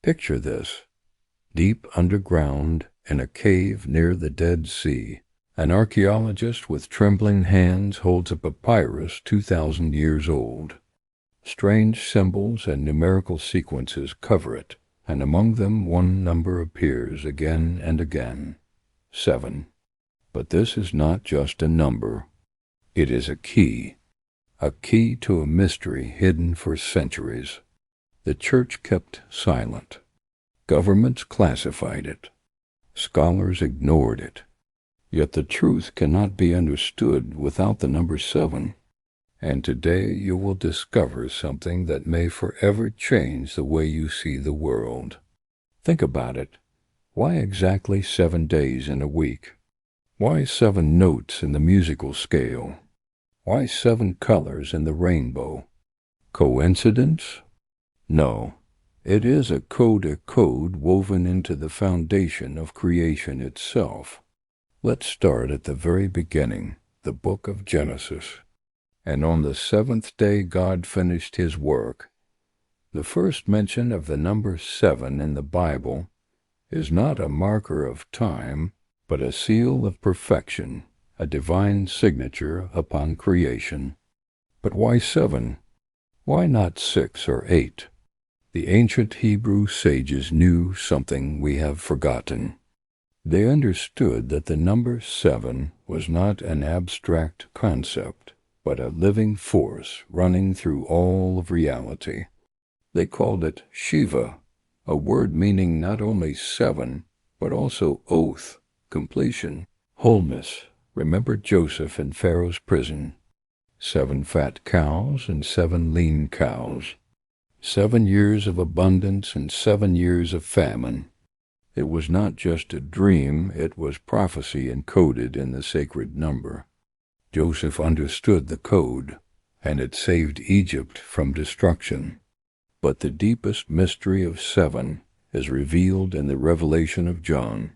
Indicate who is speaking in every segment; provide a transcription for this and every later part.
Speaker 1: Picture this. Deep underground in a cave near the Dead Sea, an archaeologist with trembling hands holds a papyrus 2,000 years old. Strange symbols and numerical sequences cover it, and among them one number appears again and again: 7. But this is not just a number. It is a key to a mystery hidden for centuries. The Church kept silent. Governments classified it. Scholars ignored it. Yet the truth cannot be understood without the number 7. And today you will discover something that may forever change the way you see the world. Think about it. Why exactly 7 days in a week? Why 7 notes in the musical scale? Why 7 colors in the rainbow? Coincidence? No. It is a code woven into the foundation of creation itself. Let's start at the very beginning, the book of Genesis. And on the 7th day God finished his work. The first mention of the number 7 in the Bible is not a marker of time, but a seal of perfection, a divine signature upon creation. But why 7? Why not 6 or 8? The ancient Hebrew sages knew something we have forgotten. They understood that the number 7 was not an abstract concept, but a living force running through all of reality. They called it Shiva, a word meaning not only 7, but also oath, completion, wholeness. Remember Joseph in Pharaoh's prison. 7 fat cows and 7 lean cows. 7 years of abundance and 7 years of famine. It was not just a dream, it was prophecy encoded in the sacred number. Joseph understood the code, and it saved Egypt from destruction. But the deepest mystery of 7 is revealed in the revelation of John.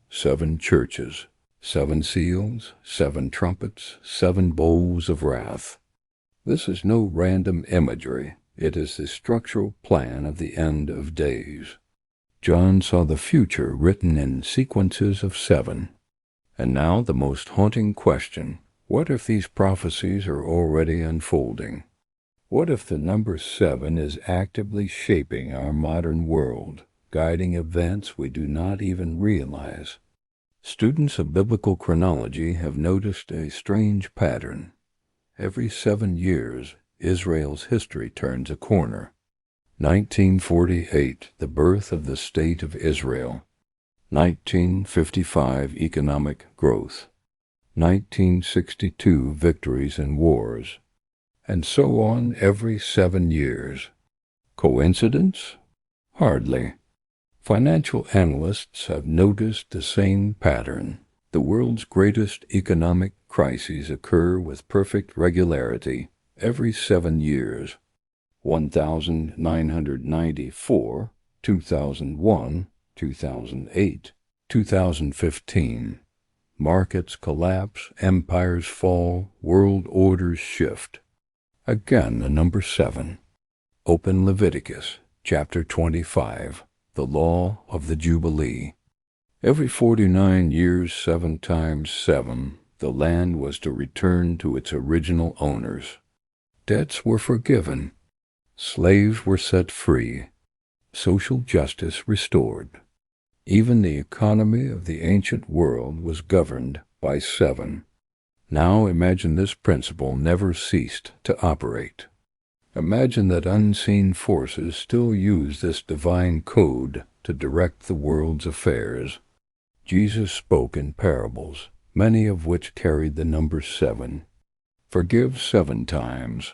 Speaker 1: 7 churches, 7 seals, 7 trumpets, 7 bowls of wrath. This is no random imagery. It is the structural plan of the end of days. John saw the future written in sequences of 7. And now the most haunting question: what if these prophecies are already unfolding? What if the number 7 is actively shaping our modern world, guiding events we do not even realize? Students of biblical chronology have noticed a strange pattern. Every 7 years, Israel's history turns a corner. 1948, the birth of the State of Israel. 1955, economic growth. 1962, victories in wars. And so on every 7 years. Coincidence? Hardly. Financial analysts have noticed the same pattern. The world's greatest economic crises occur with perfect regularity every 7 years. 1994, 2001, 2008, 2015. Markets collapse, empires fall, world orders shift. Again, the number 7. Open Leviticus, chapter 25, the law of the Jubilee. Every 49 years, 7 times 7, the land was to return to its original owners. Debts were forgiven. Slaves were set free. Social justice restored. Even the economy of the ancient world was governed by 7. Now imagine this principle never ceased to operate. Imagine that unseen forces still use this divine code to direct the world's affairs. Jesus spoke in parables, many of which carried the number 7. Forgive 7 times.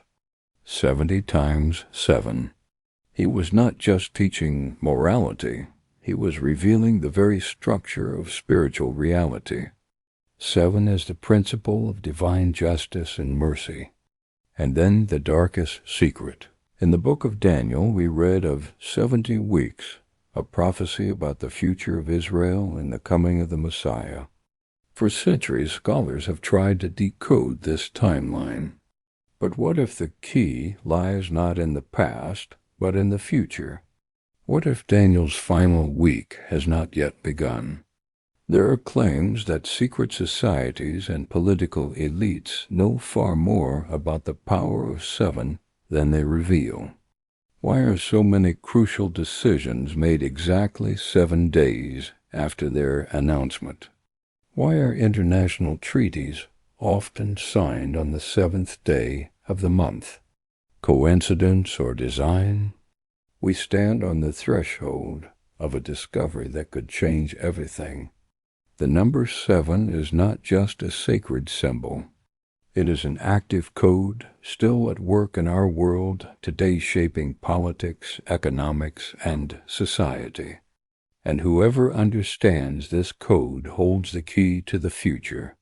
Speaker 1: 70 times 7. He was not just teaching morality, he was revealing the very structure of spiritual reality. 7 is the principle of divine justice and mercy. And then the darkest secret. In the book of Daniel, we read of 70 weeks, a prophecy about the future of Israel and the coming of the Messiah. For centuries, scholars have tried to decode this timeline. But what if the key lies not in the past, but in the future? What if Daniel's final week has not yet begun? There are claims that secret societies and political elites know far more about the power of seven than they reveal. Why are so many crucial decisions made exactly 7 days after their announcement? Why are international treaties often signed on the 7th day of the month? Coincidence or design? We stand on the threshold of a discovery that could change everything. The number 7 is not just a sacred symbol. It is an active code still at work in our world today, shaping politics, economics, and society. And whoever understands this code holds the key to the future.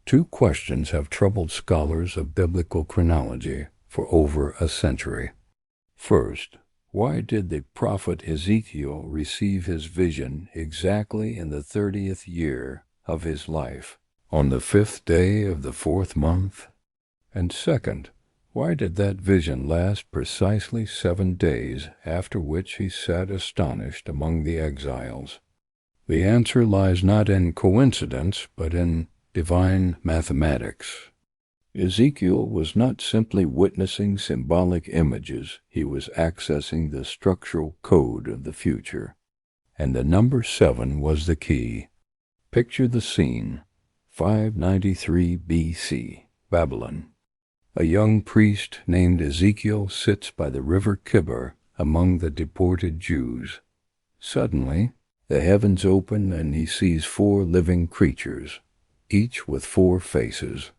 Speaker 1: 2 questions have troubled scholars of biblical chronology for over a century. First, why did the prophet Ezekiel receive his vision exactly in the 30th year of his life, on the 5th day of the 4th month? And second, why did that vision last precisely 7 days, after which he sat astonished among the exiles? The answer lies not in coincidence, but in divine mathematics. Ezekiel was not simply witnessing symbolic images, he was accessing the structural code of the future. And the number 7 was the key. Picture the scene. 593 BC, Babylon. A young priest named Ezekiel sits by the river Kidron among the deported Jews. Suddenly, the heavens open and he sees 4 living creatures, each with 4 faces.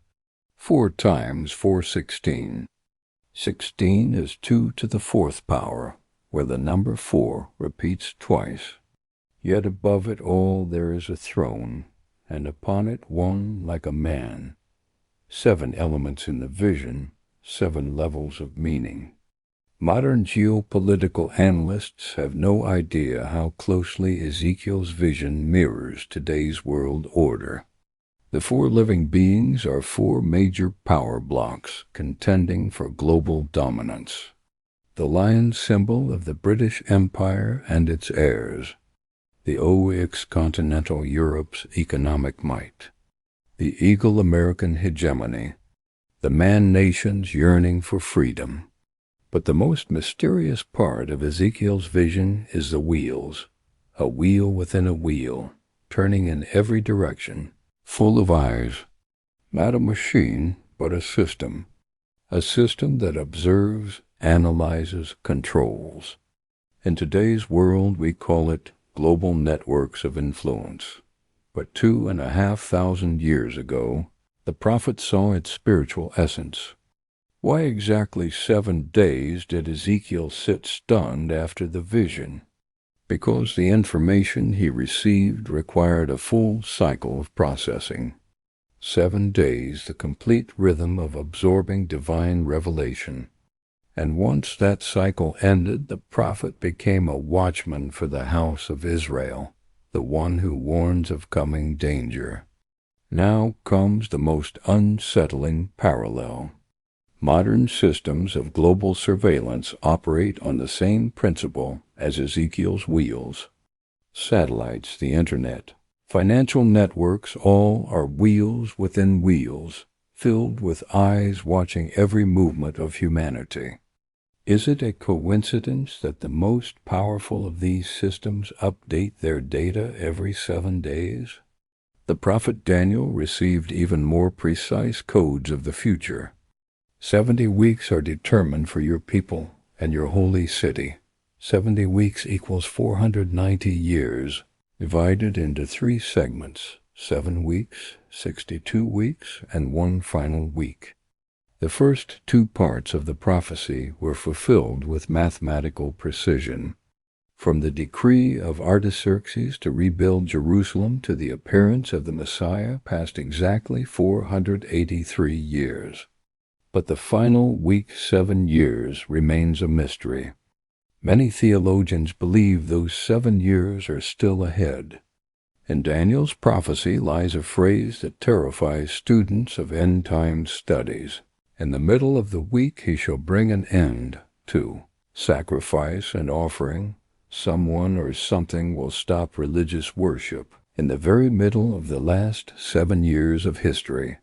Speaker 1: 4 times 416. 16 is 2 to the 4th power, where the number 4 repeats twice. Yet above it all there is a throne, and upon it one like a man. 7 elements in the vision, 7 levels of meaning. Modern geopolitical analysts have no idea how closely Ezekiel's vision mirrors today's world order. The 4 living beings are 4 major power blocks contending for global dominance. The lion symbol of the British Empire and its heirs. The OX continental Europe's economic might. The eagle American hegemony. The man nations yearning for freedom. But the most mysterious part of Ezekiel's vision is the wheels. A wheel within a wheel, turning in every direction. Full of eyes, not a machine, but a system that observes, analyzes, controls. In today's world, we call it global networks of influence. But 2,500 years ago, the prophet saw its spiritual essence. Why exactly 7 days did Ezekiel sit stunned after the vision? Because the information he received required a full cycle of processing. 7 days, the complete rhythm of absorbing divine revelation. And once that cycle ended, the prophet became a watchman for the house of Israel, the one who warns of coming danger. Now comes the most unsettling parallel. Modern systems of global surveillance operate on the same principle as Ezekiel's wheels. Satellites, the internet, financial networks, all are wheels within wheels, filled with eyes watching every movement of humanity. Is it a coincidence that the most powerful of these systems update their data every 7 days? The prophet Daniel received even more precise codes of the future. 70 weeks are determined for your people and your holy city. 70 weeks equals 490 years, divided into 3 segments, 7 weeks, 62 weeks, and 1 final week. The first 2 parts of the prophecy were fulfilled with mathematical precision. From the decree of Artaxerxes to rebuild Jerusalem to the appearance of the Messiah passed exactly 483 years. But the final week 7 years remains a mystery. Many theologians believe those 7 years are still ahead. In Daniel's prophecy lies a phrase that terrifies students of end-time studies. In the middle of the week he shall bring an end to sacrifice and offering, Someone or something will stop religious worship in the very middle of the last 7 years of history,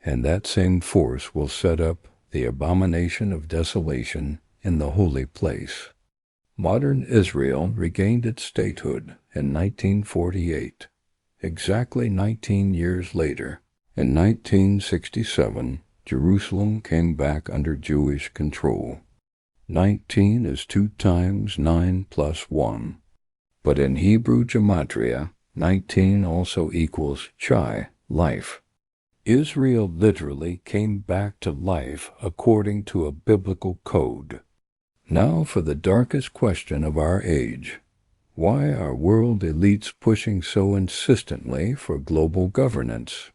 Speaker 1: and that same force will set up the abomination of desolation in the holy place. Modern Israel regained its statehood in 1948. Exactly 19 years later, in 1967, Jerusalem came back under Jewish control. 19 is 2 times 9 plus 1. But in Hebrew gematria, 19 also equals chai, life. Israel literally came back to life according to a biblical code. Now for the darkest question of our age. Why are world elites pushing so insistently for global governance?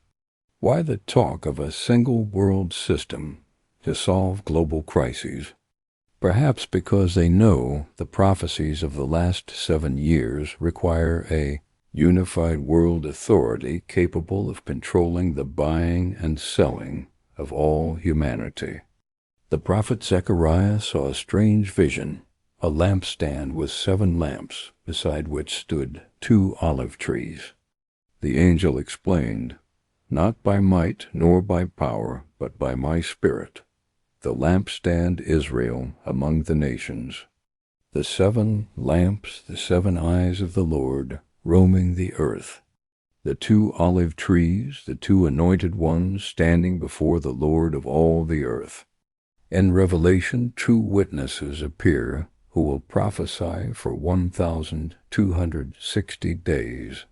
Speaker 1: Why the talk of a single world system to solve global crises? Perhaps because they know the prophecies of the last 7 years require a unified world authority capable of controlling the buying and selling of all humanity. The prophet Zechariah saw a strange vision, a lampstand with 7 lamps, beside which stood 2 olive trees. The angel explained, "Not by might nor by power, but by my Spirit. The lampstand Israel among the nations. The 7 lamps, the 7 eyes of the Lord, roaming the earth. The 2 olive trees, the 2 anointed ones standing before the Lord of all the earth." In Revelation, 2 witnesses appear who will prophesy for 1,260 days.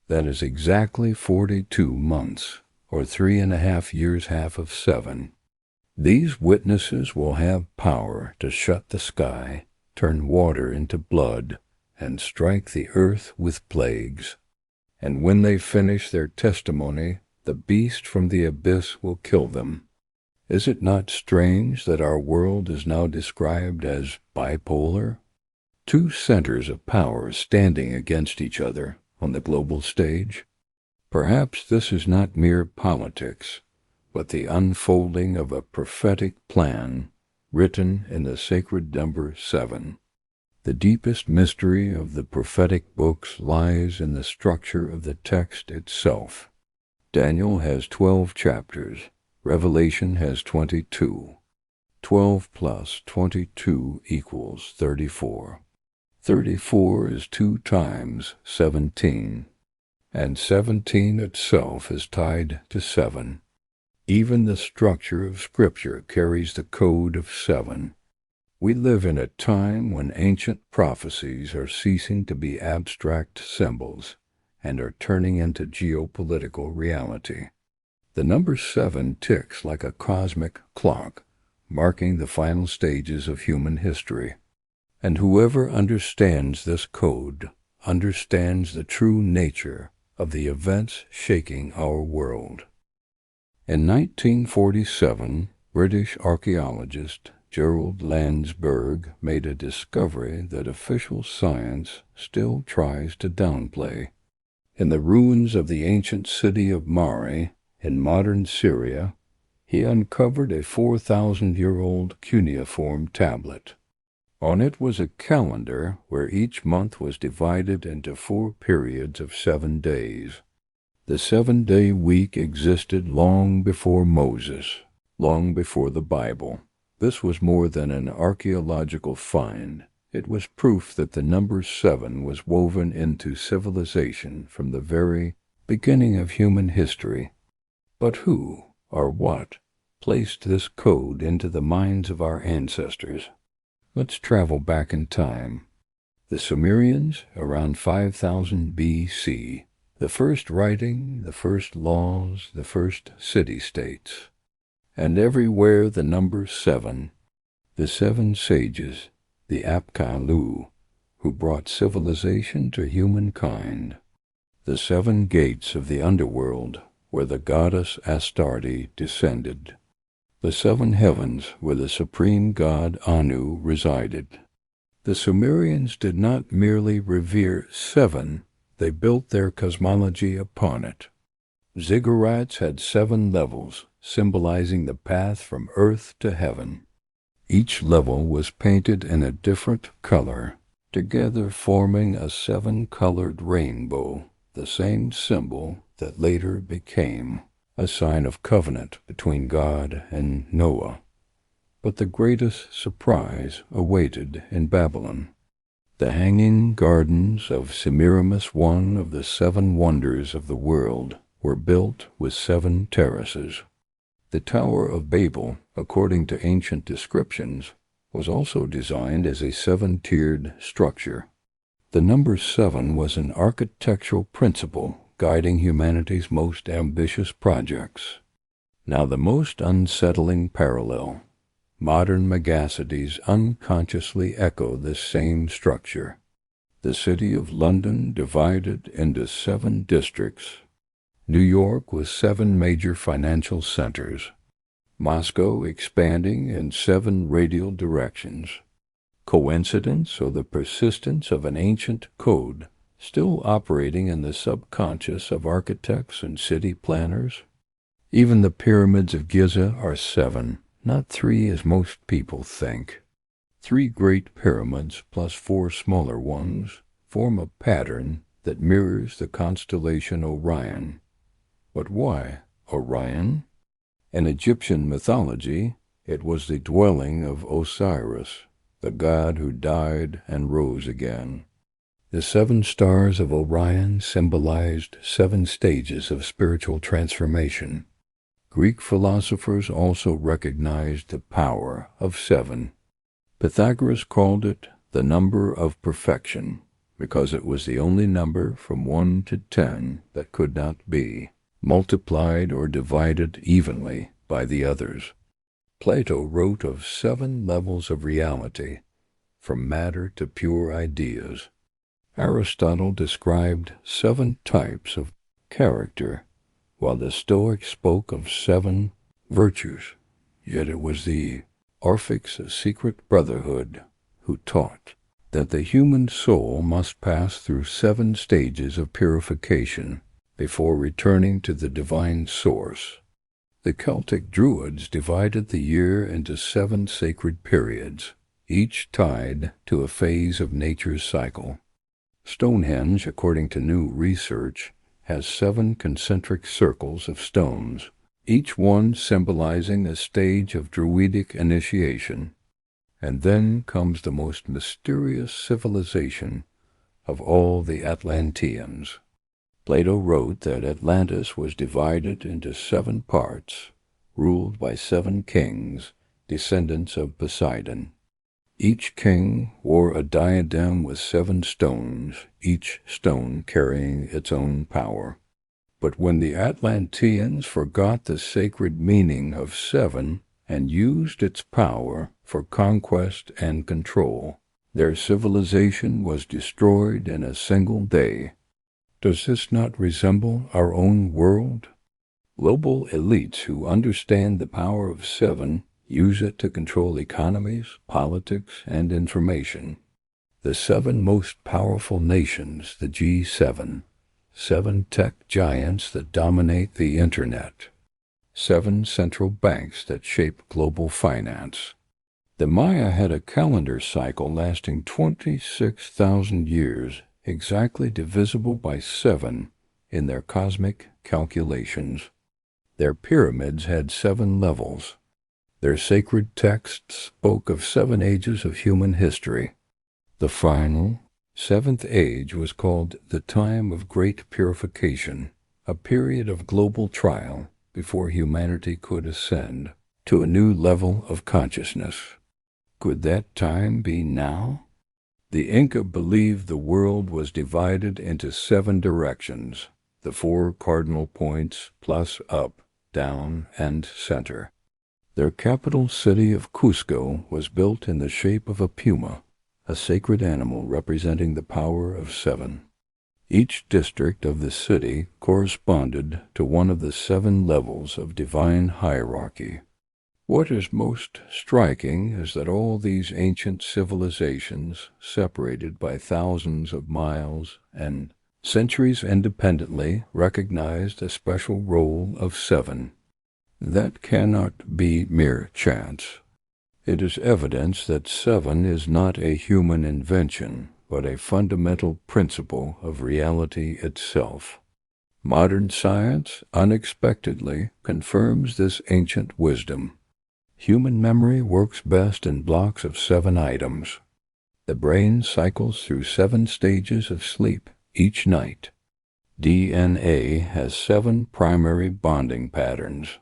Speaker 1: That is exactly 42 months, or 3.5 years half of 7. These witnesses will have power to shut the sky, turn water into blood, and strike the earth with plagues. And when they finish their testimony, the beast from the abyss will kill them. Is it not strange that our world is now described as bipolar? 2 centers of power standing against each other on the global stage? Perhaps this is not mere politics, but the unfolding of a prophetic plan written in the sacred number 7. The deepest mystery of the prophetic books lies in the structure of the text itself. Daniel has 12 chapters. Revelation has 22. 12 plus 22 equals 34. 34 is 2 times 17, and 17 itself is tied to 7. Even the structure of Scripture carries the code of 7. We live in a time when ancient prophecies are ceasing to be abstract symbols and are turning into geopolitical reality. The number 7 ticks like a cosmic clock, marking the final stages of human history. And whoever understands this code understands the true nature of the events shaking our world. In 1947, British archaeologist Gerald Landsberg made a discovery that official science still tries to downplay. In the ruins of the ancient city of Mari, in modern Syria, he uncovered a 4,000-year-old cuneiform tablet. On it was a calendar where each month was divided into 4 periods of 7 days. The 7-day week existed long before Moses, long before the Bible. This was more than an archaeological find. It was proof that the number 7 was woven into civilization from the very beginning of human history. But who, or what, placed this code into the minds of our ancestors? Let's travel back in time. The Sumerians, around 5000 B.C., the first writing, the first laws, the first city-states. And everywhere the number 7, the 7 sages, the Apkallu, who brought civilization to humankind. The 7 gates of the underworld, where the goddess Astarte descended. The 7 heavens where the supreme god Anu resided. The Sumerians did not merely revere 7, they built their cosmology upon it. Ziggurats had 7 levels, symbolizing the path from earth to heaven. Each level was painted in a different color, together forming a seven-colored rainbow, the same symbol that later became a sign of covenant between God and Noah. But the greatest surprise awaited in Babylon. The hanging gardens of Semiramis, one of the seven wonders of the world, were built with seven terraces. The Tower of Babel, according to ancient descriptions, was also designed as a seven-tiered structure. The number seven was an architectural principle guiding humanity's most ambitious projects. Now the most unsettling parallel. Modern megacities unconsciously echo this same structure. The city of London divided into 7 districts. New York with 7 major financial centers. Moscow expanding in 7 radial directions. Coincidence or the persistence of an ancient code still operating in the subconscious of architects and city planners? Even the pyramids of Giza are 7, not 3 as most people think. 3 great pyramids plus 4 smaller ones form a pattern that mirrors the constellation Orion. But why Orion? In Egyptian mythology, it was the dwelling of Osiris, the god who died and rose again. The 7 stars of Orion symbolized 7 stages of spiritual transformation. Greek philosophers also recognized the power of 7. Pythagoras called it the number of perfection, because it was the only number from 1 to 10 that could not be multiplied or divided evenly by the others. Plato wrote of 7 levels of reality, from matter to pure ideas. Aristotle described 7 types of character, while the Stoics spoke of 7 virtues. Yet it was the Orphics, a secret brotherhood, who taught that the human soul must pass through 7 stages of purification before returning to the divine source. The Celtic Druids divided the year into 7 sacred periods, each tied to a phase of nature's cycle. Stonehenge, according to new research, has 7 concentric circles of stones, each one symbolizing a stage of druidic initiation. And then comes the most mysterious civilization of all, the Atlanteans. Plato wrote that Atlantis was divided into 7 parts, ruled by 7 kings, descendants of Poseidon. Each king wore a diadem with 7 stones, each stone carrying its own power. But when the Atlanteans forgot the sacred meaning of 7 and used its power for conquest and control, their civilization was destroyed in a single day. Does this not resemble our own world? Global elites who understand the power of 7 use it to control economies, politics, and information. The 7 most powerful nations, the G7, 7 tech giants that dominate the internet, 7 central banks that shape global finance. The Maya had a calendar cycle lasting 26,000 years, exactly divisible by 7 in their cosmic calculations. Their pyramids had 7 levels. Their sacred texts spoke of 7 ages of human history. The final, 7th age was called the time of great purification, a period of global trial before humanity could ascend to a new level of consciousness. Could that time be now? The Inca believed the world was divided into 7 directions, the 4 cardinal points plus up, down, and center. Their capital city of Cusco was built in the shape of a puma, a sacred animal representing the power of 7. Each district of the city corresponded to one of the 7 levels of divine hierarchy. What is most striking is that all these ancient civilizations, separated by thousands of miles and centuries independently, recognized a special role of 7. That cannot be mere chance. It is evidence that 7 is not a human invention, but a fundamental principle of reality itself. Modern science unexpectedly confirms this ancient wisdom. Human memory works best in blocks of 7 items. The brain cycles through 7 stages of sleep each night. DNA has 7 primary bonding patterns.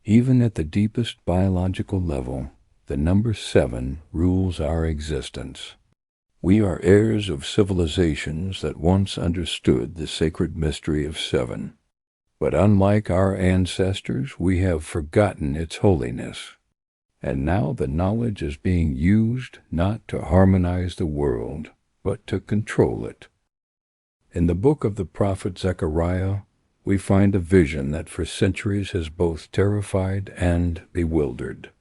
Speaker 1: Even at the deepest biological level, the number 7 rules our existence. We are heirs of civilizations that once understood the sacred mystery of 7. But unlike our ancestors, we have forgotten its holiness. And now the knowledge is being used not to harmonize the world, but to control it. In the book of the prophet Zechariah, we find a vision that for centuries has both terrified and bewildered.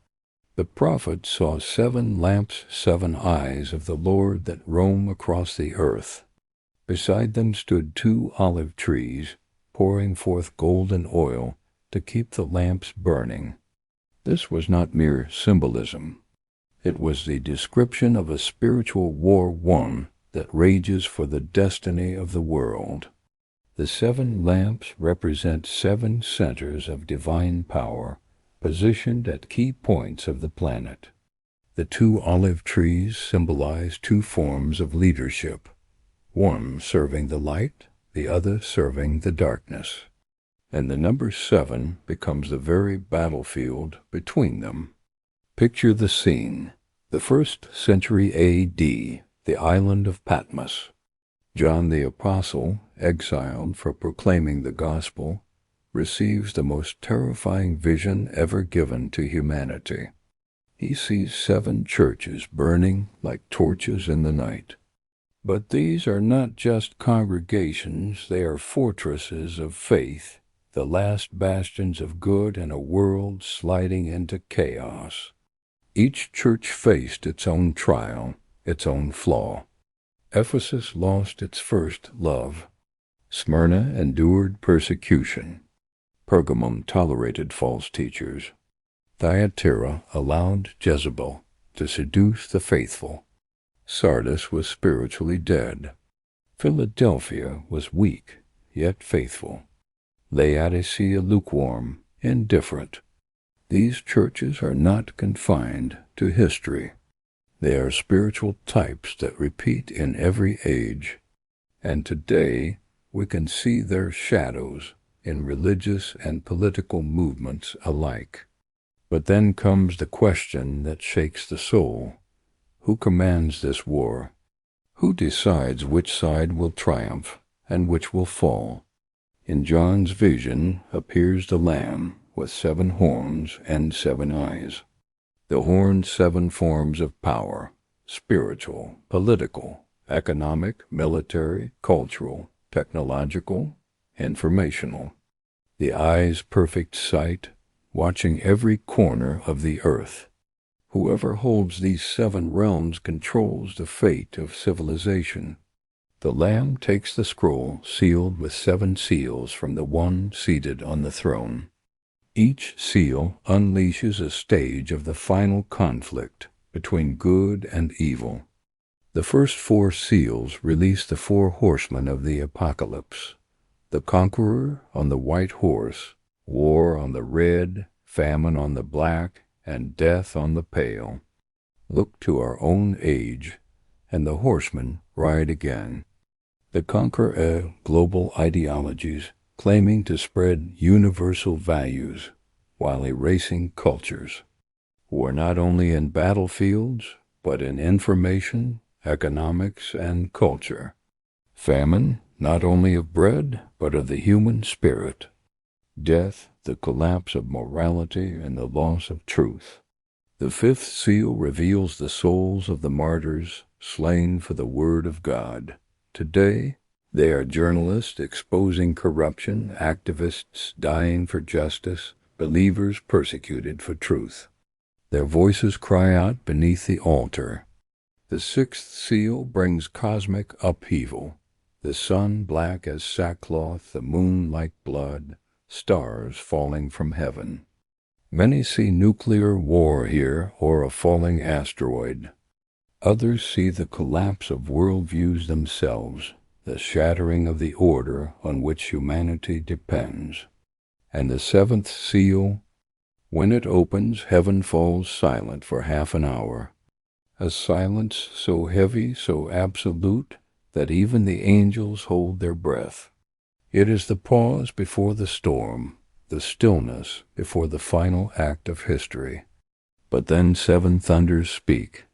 Speaker 1: The prophet saw 7 lamps, 7 eyes of the Lord that roam across the earth. Beside them stood 2 olive trees, pouring forth golden oil to keep the lamps burning. This was not mere symbolism. It was the description of a spiritual war won that rages for the destiny of the world. The 7 lamps represent 7 centers of divine power, positioned at key points of the planet. The 2 olive trees symbolize 2 forms of leadership, one serving the light, the other serving the darkness. And the number 7 becomes the very battlefield between them. Picture the scene. The 1st century A.D., the island of Patmos. John the Apostle, exiled for proclaiming the gospel, receives the most terrifying vision ever given to humanity. He sees 7 churches burning like torches in the night. But these are not just congregations, they are fortresses of faith, the last bastions of good in a world sliding into chaos. Each church faced its own trial, its own flaw. Ephesus lost its first love. Smyrna endured persecution. Pergamum tolerated false teachers. Thyatira allowed Jezebel to seduce the faithful. Sardis was spiritually dead. Philadelphia was weak, yet faithful. Laodicea lukewarm, indifferent. These churches are not confined to history. They are spiritual types that repeat in every age. And today we can see their shadows in religious and political movements alike. But then comes the question that shakes the soul. Who commands this war? Who decides which side will triumph and which will fall? In John's vision appears the Lamb with 7 horns and 7 eyes. The horns 7 forms of power, spiritual, political, economic, military, cultural, technological, informational. The eyes perfect sight, watching every corner of the earth. Whoever holds these 7 realms controls the fate of civilization. The Lamb takes the scroll sealed with 7 seals from the one seated on the throne. Each seal unleashes a stage of the final conflict between good and evil. The first 4 seals release the 4 horsemen of the apocalypse. The conqueror on the white horse, war on the red, famine on the black, and death on the pale. Look to our own age, and the horsemen ride again. They conquer global ideologies, claiming to spread universal values while erasing cultures. War not only in battlefields, but in information, economics, and culture. Famine, not only of bread, but of the human spirit. Death, the collapse of morality and the loss of truth. The 5th seal reveals the souls of the martyrs slain for the word of God. Today, they are journalists exposing corruption, activists dying for justice, believers persecuted for truth. Their voices cry out beneath the altar. The 6th seal brings cosmic upheaval. The sun black as sackcloth, the moon like blood, stars falling from heaven. Many see nuclear war here or a falling asteroid. Others see the collapse of worldviews themselves, the shattering of the order on which humanity depends. And the seventh seal, when it opens, heaven falls silent for half an hour, a silence so heavy, so absolute, that even the angels hold their breath. It is the pause before the storm, the stillness before the final act of history. But then seven thunders speak.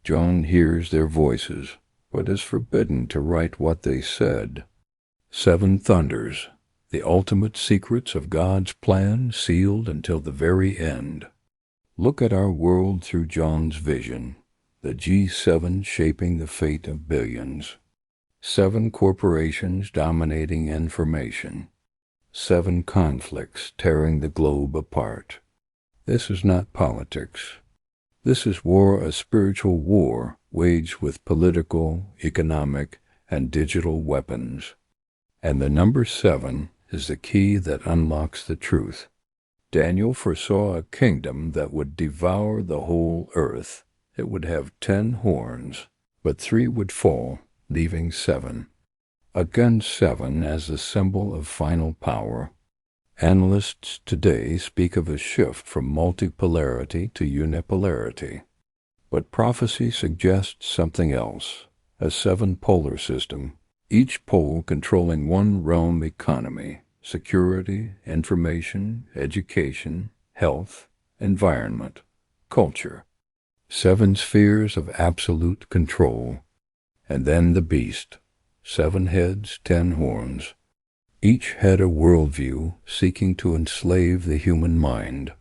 Speaker 1: John hears their voices, but is forbidden to write what they said. Seven thunders, the ultimate secrets of God's plan sealed until the very end. Look at our world through John's vision, the G7 shaping the fate of billions. 7 corporations dominating information. 7 conflicts tearing the globe apart. This is not politics. This is war, a spiritual war waged with political, economic, and digital weapons. And the number 7 is the key that unlocks the truth. Daniel foresaw a kingdom that would devour the whole earth. It would have 10 horns, but 3 would fall, leaving 7. Again 7 as the symbol of final power. Analysts today speak of a shift from multipolarity to unipolarity. But prophecy suggests something else, a 7-polar system, each pole controlling one realm: economy, security, information, education, health, environment, culture. 7 spheres of absolute control. And then the beast, 7 heads, 10 horns. Each had a worldview seeking to enslave the human mind.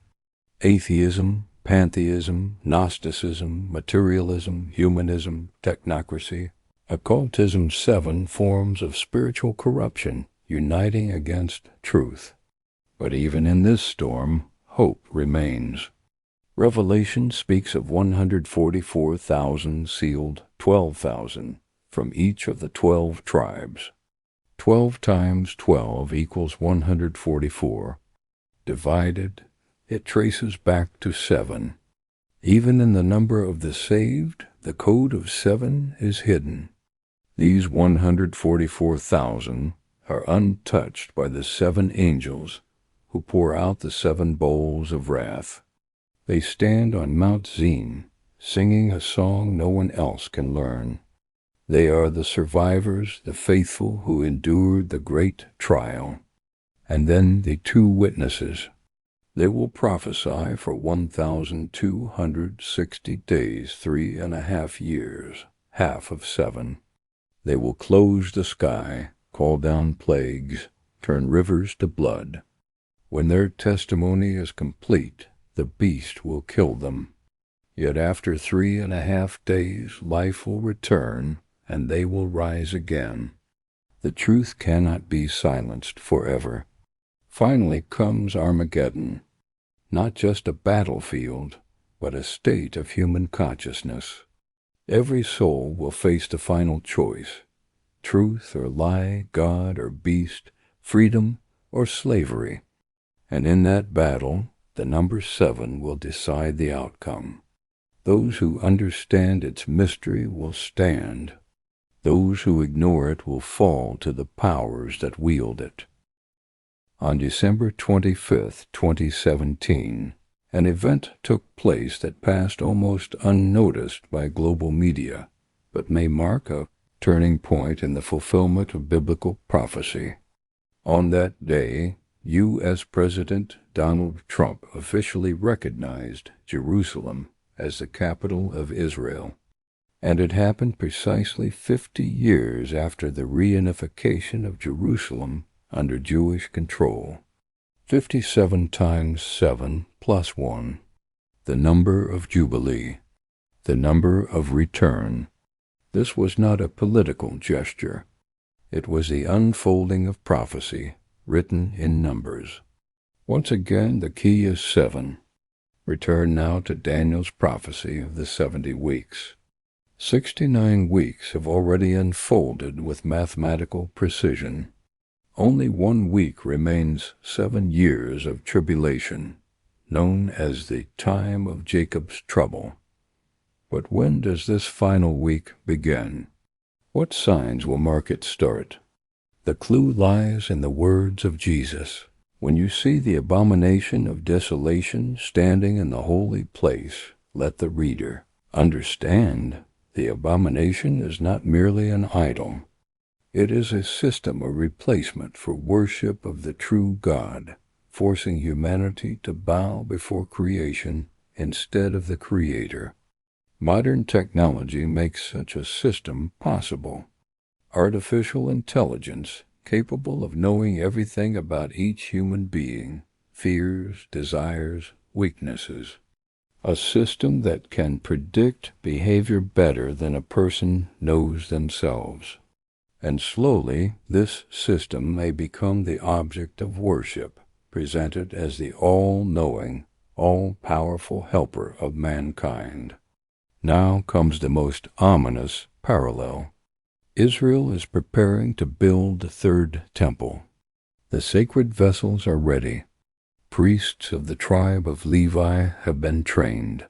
Speaker 1: Atheism, pantheism, Gnosticism, materialism, humanism, technocracy, occultism. 7 forms of spiritual corruption uniting against truth. But even in this storm, hope remains. Revelation speaks of 144,000 sealed, 12,000 from each of the 12 tribes. 12 times 12 equals 144. Divided, it traces back to 7. Even in the number of the saved, the code of 7 is hidden. These 144,000 are untouched by the 7 angels who pour out the 7 bowls of wrath. They stand on Mount Zion, singing a song no one else can learn. They are the survivors, the faithful who endured the great trial. And then the 2 witnesses. They will prophesy for 1,260 days, 3.5 years, half of 7. They will close the sky, call down plagues, turn rivers to blood. When their testimony is complete, the beast will kill them. Yet after 3.5 days, life will return, and they will rise again. The truth cannot be silenced forever. Finally comes Armageddon, not just a battlefield, but a state of human consciousness. Every soul will face the final choice: truth or lie, God or beast, freedom or slavery. And in that battle, the number 7 will decide the outcome. Those who understand its mystery will stand. Those who ignore it will fall to the powers that wield it. On December 25, 2017, an event took place that passed almost unnoticed by global media, but may mark a turning point in the fulfillment of biblical prophecy. On that day, U.S. President Donald Trump officially recognized Jerusalem as the capital of Israel. And it happened precisely 50 years after the reunification of Jerusalem under Jewish control. 57 times 7 plus 1. The number of Jubilee. The number of return. This was not a political gesture. It was the unfolding of prophecy, written in numbers. Once again, the key is 7. Return now to Daniel's prophecy of the 70 weeks. 69 weeks have already unfolded with mathematical precision. Only 1 week remains 7 years of tribulation, known as the time of Jacob's trouble. But when does this final week begin? What signs will mark its start? The clue lies in the words of Jesus. When you see the abomination of desolation standing in the holy place, let the reader understand the abomination is not merely an idol. It is a system of replacement for worship of the true God, forcing humanity to bow before creation instead of the Creator. Modern technology makes such a system possible. Artificial intelligence capable of knowing everything about each human being, fears, desires, weaknesses. A system that can predict behavior better than a person knows themselves. And slowly, this system may become the object of worship, presented as the all-knowing, all-powerful helper of mankind. Now comes the most ominous parallel. Israel is preparing to build the third temple. The sacred vessels are ready. Priests of the tribe of Levi have been trained.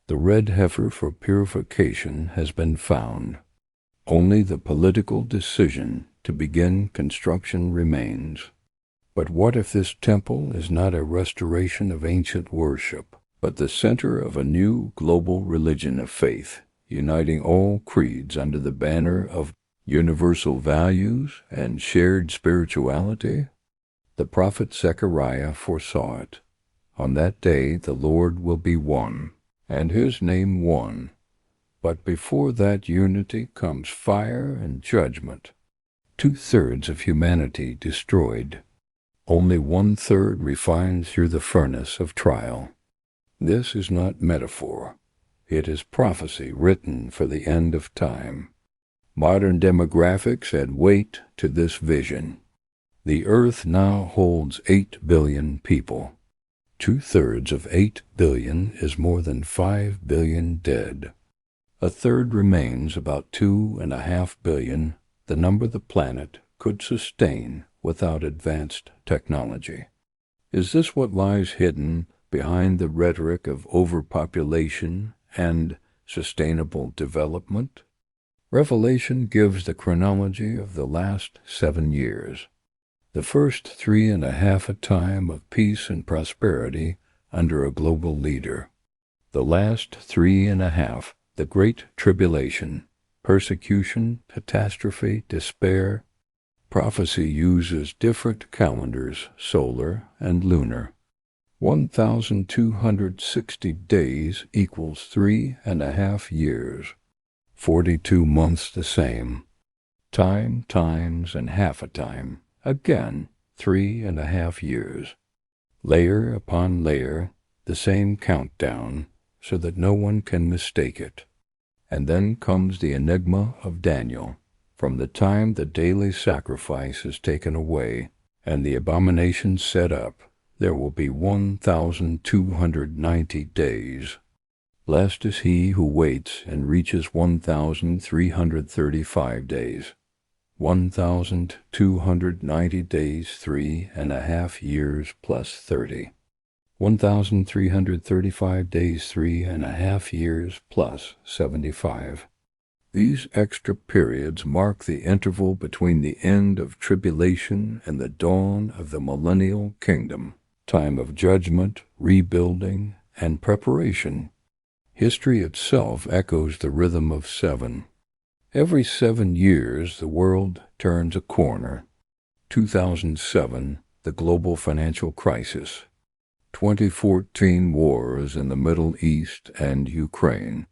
Speaker 1: The red heifer for purification has been found. Only the political decision to begin construction remains. But what if this temple is not a restoration of ancient worship, but the center of a new global religion of faith, uniting all creeds under the banner of universal values and shared spirituality? The prophet Zechariah foresaw it. On that day the Lord will be one, and his name one. But before that unity comes fire and judgment. 2/3 of humanity destroyed. Only 1/3 refined through the furnace of trial. This is not metaphor. It is prophecy written for the end of time. Modern demographics add weight to this vision. The earth now holds 8 billion people. 2/3 of 8 billion is more than 5 billion dead. 1/3 remains, about 2.5 billion, the number the planet could sustain without advanced technology. Is this what lies hidden behind the rhetoric of overpopulation and sustainable development? Revelation gives the chronology of the last 7 years. The first 3.5 a time of peace and prosperity under a global leader. The last 3.5, the Great Tribulation, persecution, catastrophe, despair. Prophecy uses different calendars, solar and lunar. 1,260 days equals 3.5 years. 42 months the same. Time, times, and half a time. Again, 3.5 years. Layer upon layer, the same countdown, so that no one can mistake it. And then comes the enigma of Daniel. From the time the daily sacrifice is taken away and the abomination set up, there will be 1,290 days. Blessed is he who waits and reaches 1,335 days. 1,290 days, 3.5 years plus 30. 1,335 days, 3.5 years plus 75. These extra periods mark the interval between the end of tribulation and the dawn of the millennial kingdom, time of judgment, rebuilding, and preparation. History itself echoes the rhythm of 7. Every 7 years the world turns a corner. 2007, the global financial crisis. 2014 wars in the Middle East and Ukraine.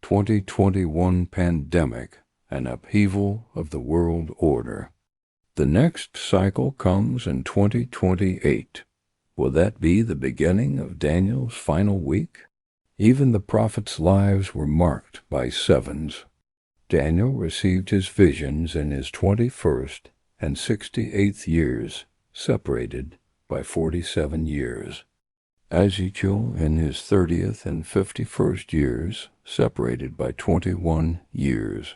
Speaker 1: 2021 pandemic, an upheaval of the world order. The next cycle comes in 2028. Will that be the beginning of Daniel's final week? Even the prophets' lives were marked by 7s. Daniel received his visions in his 21st and 68th years, separated by 47 years. Ezekiel in his 30th and 51st years, separated by 21 years.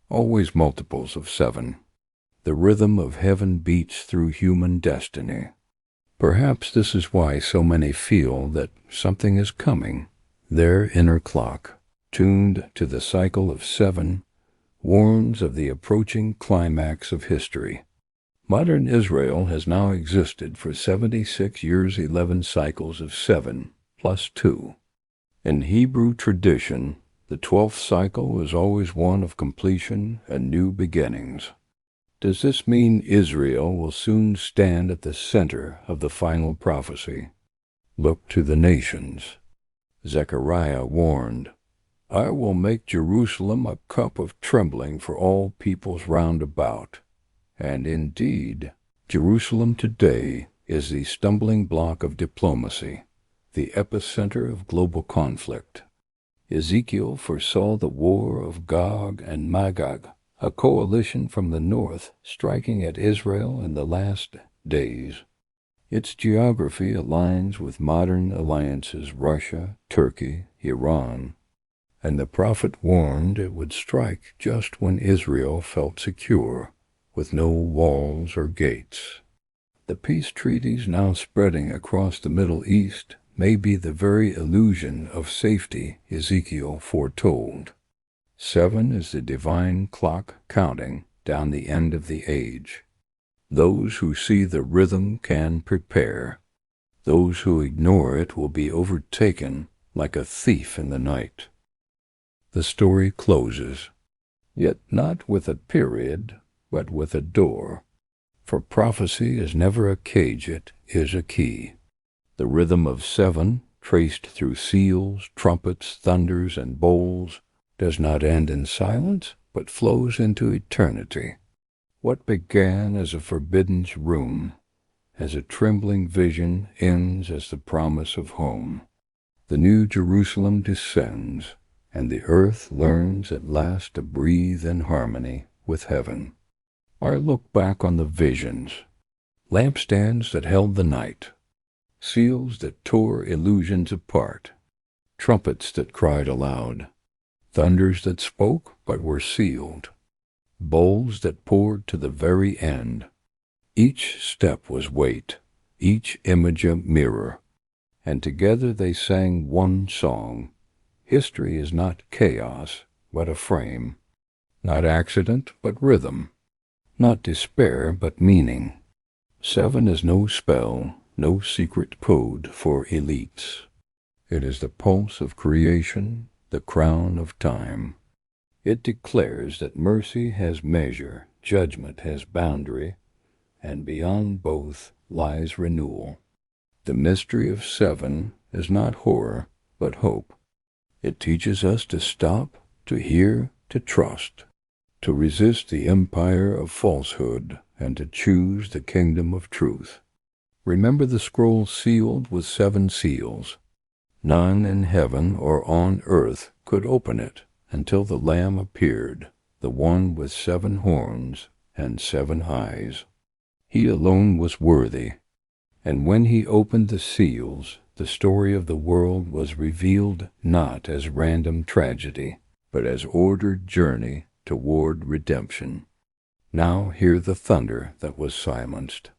Speaker 1: Always multiples of 7. The rhythm of heaven beats through human destiny. Perhaps this is why so many feel that something is coming, their inner clock. tuned to the cycle of seven, warns of the approaching climax of history. Modern Israel has now existed for 76 years, 11 cycles of 7 plus 2. In Hebrew tradition, the 12th cycle is always one of completion and new beginnings. Does this mean Israel will soon stand at the center of the final prophecy? Look to the nations. Zechariah warned, "I will make Jerusalem a cup of trembling for all peoples round about." And indeed, Jerusalem today is the stumbling block of diplomacy, the epicenter of global conflict. Ezekiel foresaw the war of Gog and Magog, a coalition from the north striking at Israel in the last days. Its geography aligns with modern alliances Russia, Turkey, Iran, and the prophet warned it would strike just when Israel felt secure, with no walls or gates. The peace treaties now spreading across the Middle East may be the very illusion of safety Ezekiel foretold. 7 is the divine clock counting down the end of the age. Those who see the rhythm can prepare. Those who ignore it will be overtaken like a thief in the night. The story closes, yet not with a period, but with a door. For prophecy is never a cage, it is a key. The rhythm of 7, traced through seals, trumpets, thunders, and bowls, does not end in silence, but flows into eternity. What began as a forbidden room, as a trembling vision, ends as the promise of home. The new Jerusalem descends, and the earth learns at last to breathe in harmony with heaven. Our look back on the visions, lampstands that held the night, seals that tore illusions apart, trumpets that cried aloud, thunders that spoke but were sealed, bowls that poured to the very end. Each step was weight, each image a mirror, and together they sang one song. History is not chaos, but a frame, not accident, but rhythm, not despair, but meaning. 7 is no spell, no secret code for elites. It is the pulse of creation, the crown of time. It declares that mercy has measure, judgment has boundary, and beyond both lies renewal. The mystery of 7 is not horror, but hope. It teaches us to stop, to hear, to trust, to resist the empire of falsehood, and to choose the kingdom of truth. Remember the scroll sealed with 7 seals. None in heaven or on earth could open it until the Lamb appeared, the one with 7 horns and 7 eyes. He alone was worthy, and when he opened the seals, the story of the world was revealed not as random tragedy, but as ordered journey toward redemption. Now hear the thunder that was silenced.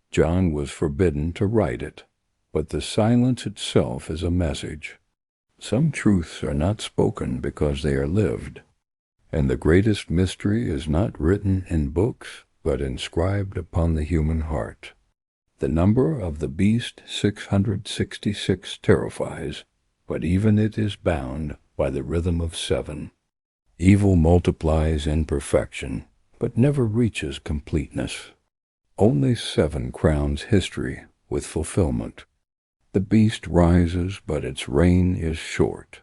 Speaker 1: John was forbidden to write it, but the silence itself is a message. Some truths are not spoken because they are lived, and the greatest mystery is not written in books, but inscribed upon the human heart. The number of the beast 666 terrifies, but even it is bound by the rhythm of 7. Evil multiplies in perfection, but never reaches completeness. Only 7 crowns history with fulfillment. The beast rises, but its reign is short.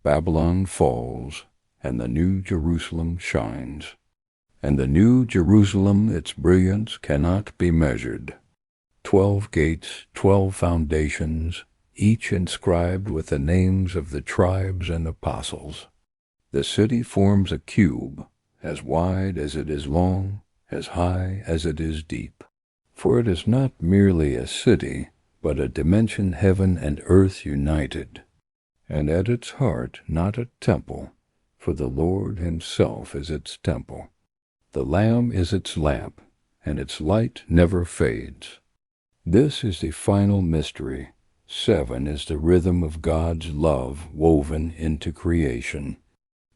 Speaker 1: Babylon falls, and the new Jerusalem shines. And the new Jerusalem, its brilliance cannot be measured. 12 gates, 12 foundations, each inscribed with the names of the tribes and apostles. The city forms a cube, as wide as it is long, as high as it is deep. For it is not merely a city, but a dimension heaven and earth united, and at its heart not a temple, for the Lord himself is its temple. The Lamb is its lamp, and its light never fades. This is the final mystery, Seven is the rhythm of God's love woven into creation,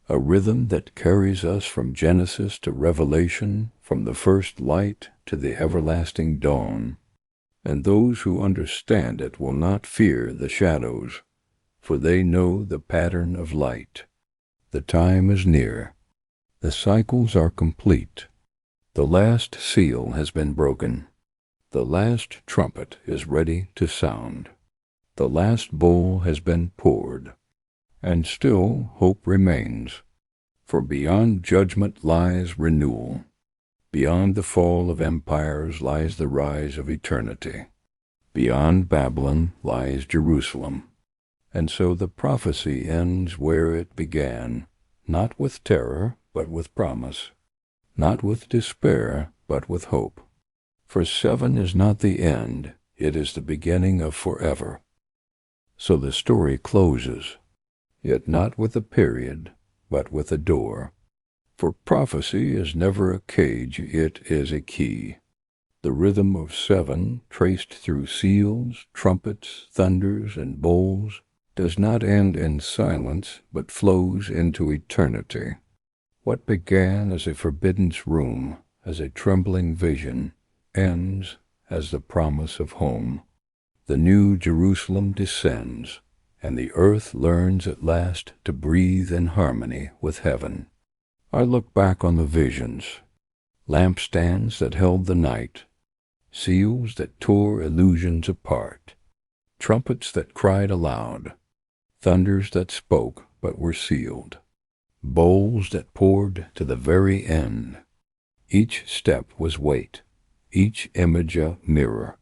Speaker 1: a rhythm that carries us from Genesis to Revelation, from the first light to the everlasting dawn. And those who understand it will not fear the shadows, for they know the pattern of light. The time is near. The cycles are complete. The last seal has been broken. The last trumpet is ready to sound. The last bowl has been poured. And still hope remains, for beyond judgment lies renewal. Beyond the fall of empires lies the rise of eternity. Beyond Babylon lies Jerusalem. And so the prophecy ends where it began, not with terror, but with promise, not with despair, but with hope. For seven is not the end, it is the beginning of forever. So the story closes, yet not with a period, but with a door. For prophecy is never a cage, it is a key. The rhythm of seven, traced through seals, trumpets, thunders, and bowls, does not end in silence, but flows into eternity. What began as a forbidden room, as a trembling vision, ends as the promise of home. The new Jerusalem descends, and the earth learns at last to breathe in harmony with heaven. I look back on the visions, lampstands that held the night, seals that tore illusions apart, trumpets that cried aloud, thunders that spoke but were sealed, bowls that poured to the very end. Each step was weight, each image a mirror,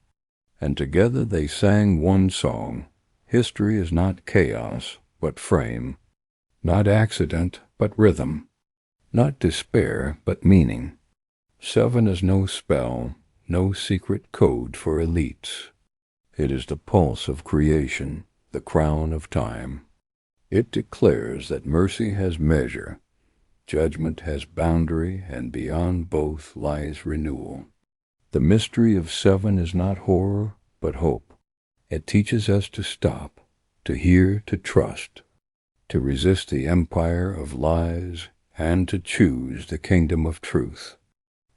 Speaker 1: and together they sang one song. History is not chaos, but frame, not accident, but rhythm, not despair, but meaning. Seven is no spell, no secret code for elites. It is the pulse of creation, the crown of time. It declares that mercy has measure, judgment has boundary, and beyond both lies renewal. The mystery of seven is not horror, but hope. It teaches us to stop, to hear, to trust, to resist the empire of lies, and to choose the kingdom of truth.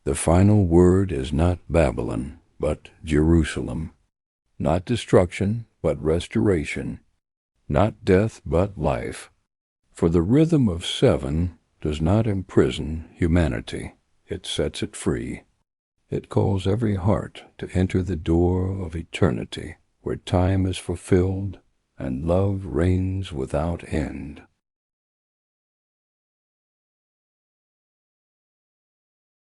Speaker 1: The final word is not Babylon, but Jerusalem. Not destruction, but restoration. Not death, but life. For the rhythm of seven does not imprison humanity. It sets it free. It calls every heart to enter the door of eternity, where time is fulfilled and love reigns without end.